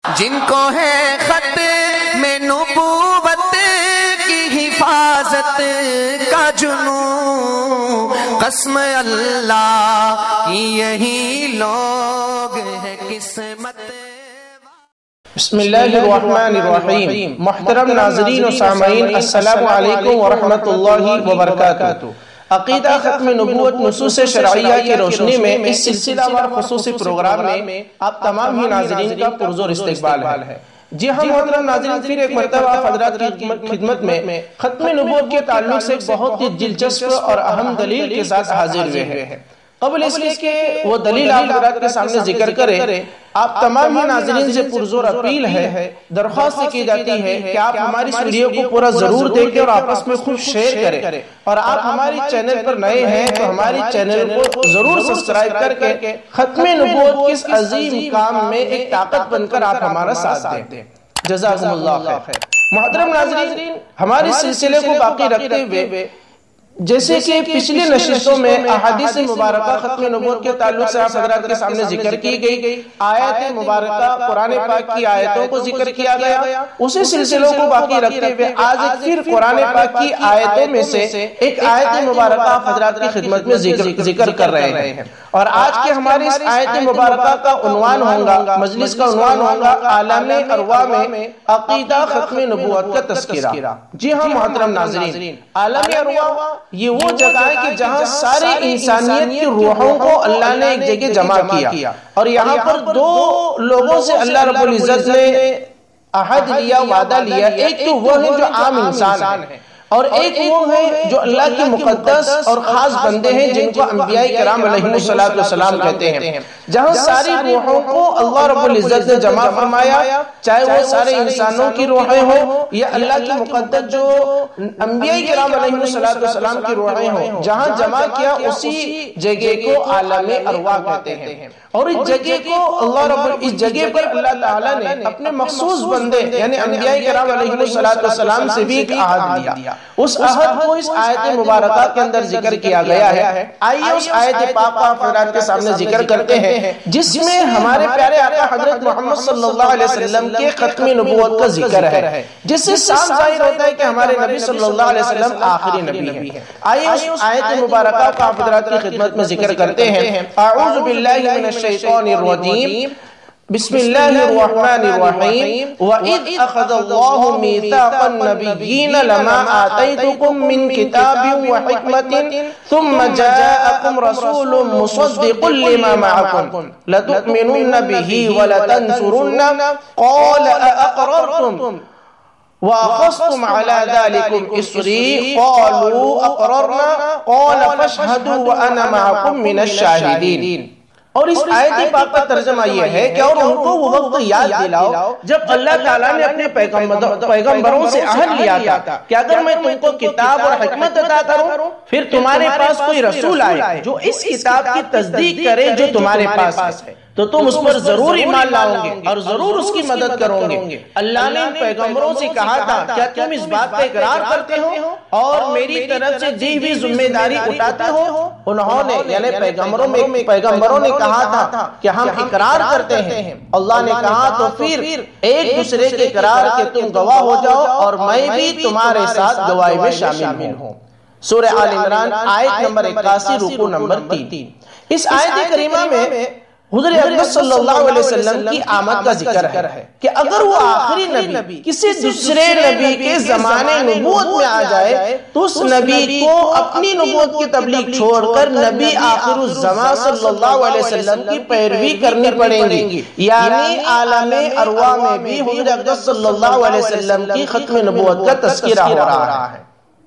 جن کو ہے خط میں نبوت کی حفاظت کا جنون، قسم اللہ کی یہی لوگ ہے قسمت۔ بسم اللہ الرحمن الرحیم۔ محترم ناظرین و سامعین، السلام علیکم ورحمۃ اللہ وبرکاتہ۔ عقیدہ ختم نبوت نصوص شرعیہ کی روشنی میں اس سلسلہ وار خصوصی پروگرام میں آپ تمام ہی ناظرین کا پرزور استقبال ہے۔ جی ہاں محترم ناظرین، پھر ایک مرتبہ آپ حضرات کی خدمت میں ختم نبوت کے تعلق سے ایک بہت ہی دلچسپ اور اہم دلیل کے ساتھ حاضر ہوئے ہیں۔ قبل اس لیے کہ وہ دلیل آپ حضرات کے سامنے ذکر کریں، آپ تمام ہی ناظرین سے پرزور اپیل ہے، درخواست کی جاتی ہے کہ آپ ہماری اس ویڈیو کو پورا ضرور دیکھیں اور آپس میں خوب شیئر کریں، اور آپ ہماری چینل پر نئے ہیں تو ہماری چینل کو ضرور سبسکرائب کر کے ختم نبوت اس عظیم کام میں ایک طاقت بن کر آپ ہمارا ساتھ دیں۔ جزاکم اللہ خیر۔ محترم ناظرین، ہمارے سلسلے کو باقی رکھتے ہوئے جیسے کہ پچھلی نشستوں میں احادیث مبارکہ ختم نبوت کے تعلق سے آپ حضرات کے سامنے ذکر کی گئی، آیت مبارکہ قرآن پاک کی آیتوں کو ذکر کیا گیا، اسی سلسلوں کو باقی رکھتے ہوئے آج ایک پھر قرآن پاک کی آیتوں میں سے ایک آیت مبارکہ آپ حضرات کی خدمت میں ذکر کر رہے ہیں، اور آج کے ہماری اس آیت مبارکہ کا عنوان ہوگا، مجلس کا عنوان ہوگا عالم ارواح میں عقیدہ ختم نبوت کا تذکرہ۔ جی ہاں محترم ناظرین، عالم ارواح یہ وہ جگہ ہے کہ جہاں ساری انسانیت کی روحوں کو اللہ نے ایک جگہ جمع کیا، اور یہاں پر دو لوگوں سے اللہ رب العزت نے عہد لیا، وعدہ لیا۔ ایک تو وہ ہے جو عام انسان ہے، اور ایک وہ ہے جو اللہ کے مقدس اور خاص بندے ہیں جن کو انبیاء کرام علیہ السلام کہتے ہیں۔ جہاں ساری روحوں کو اللہ رب العزت نے جمع فرمایا، چاہے وہ سارے انسانوں کی روحیں ہوں یا اللہ کے مقدس جو انبیاء کرام علیہ السلام کی روحیں ہوں، جہاں جمع کیا اسی جگہ کو عالم ارواح کہتے ہیں۔ اور اس جگہ کو اس جگہ پر اللہ تعالیٰ نے اپنے مخصوص بندے یعنی انبیاء کرام علیہ السلام سے بھی ایک عہد لیا۔ اس عہد کو اس آیت مبارکہ کے اندر ذکر کیا گیا ہے۔ آئیے اس آیت پاک آپ حضرات کے سامنے ذکر کرتے ہیں جس میں ہمارے پیارے آقا حضرت محمد صلی اللہ علیہ وسلم کے ختم نبوت کا ذکر ہے، جس سے صاف ظاہر ہوتا ہے کہ ہمارے نبی صلی اللہ علیہ وسلم آخری نبی ہے۔ آئیے اس آیت مبارکہ کو آپ حضرات کی خدمت میں ذکر کرتے ہیں۔ اعوذ باللہ من الشیطان الرجیم، بسم اللہ الرحمن الرحیم۔ وَإِذْ أَخَذَ اللَّهُ مِيثَاقَ النَّبِيِّينَ لَمَا آتَيْتُكُم مِّن كِتَابٍ وَحِكْمَةٍ ثُمَّ جَاءَكُمْ رَسُولٌ مُّصَدِّقٌ لِّمَا مَعَكُمْ لَتُؤْمِنُنَّ بِهِ وَلَتَنصُرُنَّهُ قَالَ أَأَقْرَرْتُمْ وَأَخَذْتُمْ عَلَى ذَلِكُمْ إِصْرِي قَالُوا أَقْرَرْنَا قَالَ فَاشْهَدُوا وَأَنَا مَعَكُمْ مِنَ الشَّاهِدِينَ۔ اور اس آیت پاک کا ترجمہ یہ ہے کہ اور ان کو وہ وقت یاد دلاؤ جب اللہ تعالیٰ نے اپنے پیغمبروں سے عہد لیا تھا کہ اگر میں تم کو کتاب اور حکمت عطا کروں، پھر تمہارے پاس کوئی رسول آئے جو اس کتاب کی تصدیق کرے جو تمہارے پاس ہے، تو تم اس پر ضرور ایمان لاؤ گے اور ضرور اس کی مدد کرو گے۔ اللہ نے پیغمبروں سے کہا تھا کیا تم اس بات پر اقرار کرتے ہو اور میری طرف سے دی ہوئی ذمہ داری اٹھاتے ہو؟ انہوں نے یعنی پیغمبروں نے کہا تھا کہ ہم اقرار کرتے ہیں۔ اللہ نے کہا تو پھر ایک دوسرے کے اقرار کے تم گواہ ہو جاؤ اور میں بھی تمہارے ساتھ گواہی میں شامل ہوں۔ سورہ آل عمران آیت نمبر 81 رکوع نمبر 3۔ اس آیت کریمہ میں حضور اکرم صلی اللہ علیہ وسلم کی آمد کا ذکر ہے کہ اگر وہ آخری نبی کسی دوسرے نبی کے زمانے نبوت میں آ جائے تو اس نبی کو اپنی نبوت کی تبلیغ چھوڑ کر نبی آخر الزمان صلی اللہ علیہ وسلم کی پیروی کرنی پڑے گی، یعنی عالم ارواح میں بھی حضور اکرم صلی اللہ علیہ وسلم کی ختم نبوت کا تذکرہ ہو رہا ہے۔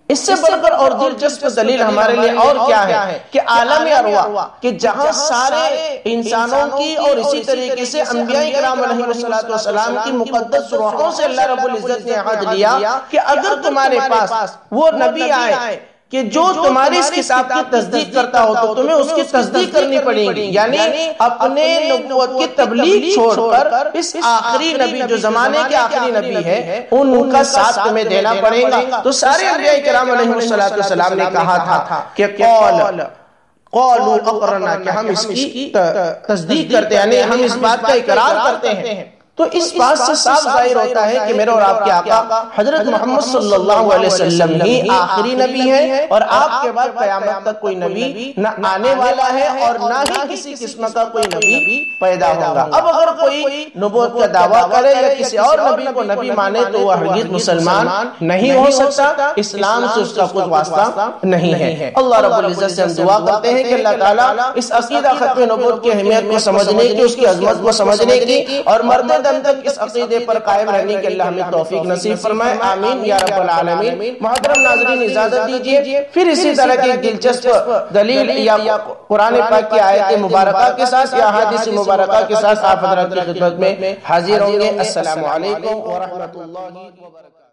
اس سے بڑھ کر اور دلچسپ دلیل ہمارے لیے اور کیا ہے کہ عالم ارواح کہ جہاں سارے انسانوں کی اور اسی طریقے سے انبیاء کرام علیہ السلام کی مقدس روحوں سے اللہ رب العزت نے عہد لیا کہ اگر تمہارے پاس وہ نبی آئے کہ جو تمہاری اس کتاب کی تصدیق کرتا ہو تو تمہیں اس کی تصدیق کرنی پڑے گی، یعنی اپنے نبوت کی تبلیغ چھوڑ کر اس آخری نبی جو زمانے کے آخری نبی ہے ان کا ساتھ تمہیں دینا پڑے گا۔ تو سارے انبیاء کرام علیہ السلام نے کہا تھا کہ قالوا اقررنا کہ ہم اس کی تصدیق کرتے ہیں، یعنی ہم اس بات کا اقرار کرتے ہیں۔ تو اس بات سے صاف ظاہر ہوتا ہے کہ میرے اور آپ کے آقا حضرت محمد صلی اللہ علیہ وسلم ہی آخری نبی ہے، اور آپ کے بعد قیامت تک کوئی نبی نہ آنے والا ہے اور نہ ہی کسی قسم کا کوئی نبی پیدا ہوگا۔ اب اگر کوئی نبوت کا دعویٰ کرے یا کسی اور نبی کو نبی مانے تو وہ ہرگز مسلمان نہیں ہو سکتا، اسلام سے اس کا کوئی واسطہ نہیں ہے۔ اللہ رب العزت سے ہم دعا کرتے ہیں کہ اللہ تعالیٰ اس عقیدہ ختم نبوت کی اہمیت کو سمجھنے کی، اس کی عظمت کو سمجھنے کی اور مرد دم تک اس عقیدے پر قائم رہنے کے اللہ ہمیں توفیق نصیب فرمائے، آمین یا رب العالمین۔ محترم ناظرین اجازت دیجئے پھر اسی طرح کی دلچسپ دلیل یا قرآن پاک کی آیت مبارکہ کے ساتھ یا احادیث مبارکہ کے ساتھ آپ حضرات کی خدمت میں حاضر ہوں گے۔ السلام علیکم ورحمۃ اللہ وبرکاتہ۔